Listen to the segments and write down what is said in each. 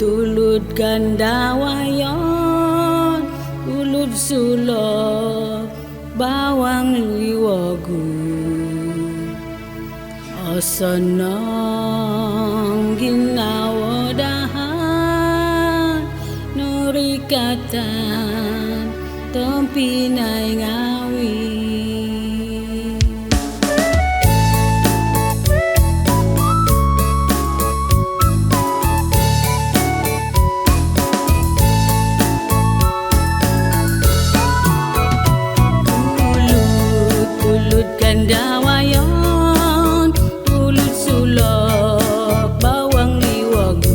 Ulut ganda wayon, ulut sulok bawang liwagu. Osonong ginawa dahan nurikatan tempinai ngawi. Ulut ganda wayon, ulut sulok bawang liwagu.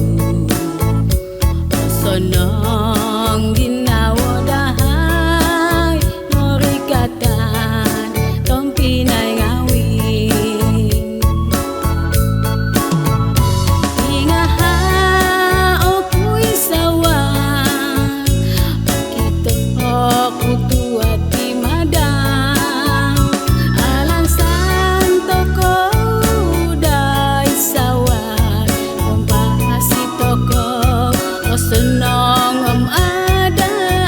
Sonong ginawa dahay norikatan tompinay ngawi. Ingaha oku'y sawan, kita aku tua di madang. Alang santo ko dai sawan, membahasi toko senang adaan.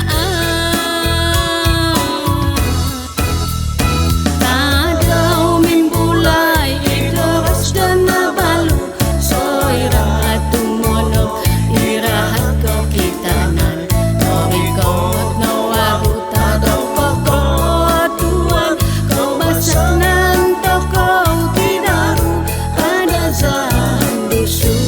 Tadau min bulai ikhlas dan nabalu, soira tu monok irahat kau kitanan. Norikot nawaru tadau kokot tuan, kau basanan toko tidaru pada zan dusun.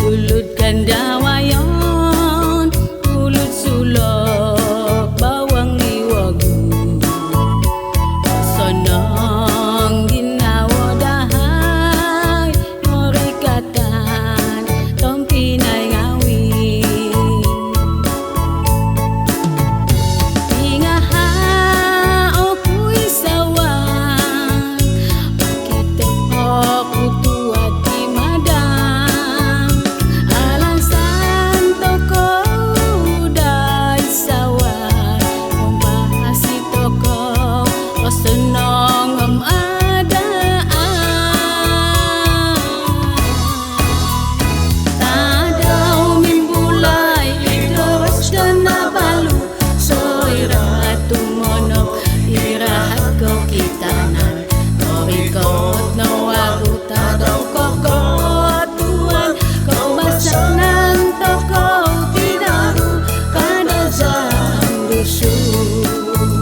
Ulut ganda wayon, ulut sulok bawang liwagu. Sonong ginawa dahay norikatan tompinay ngawi. Ingaha oku'y sawan, kita aku tua di madang. Alang santo ko dai sawan, membahasi toko senang adaan. Tadau min bulai ikhlas dan nabalu, soira tu monok irahat kau kitanan. Norikot nawaru tadau kokot tuan, kau basanan toko tidaru pada zan dusun.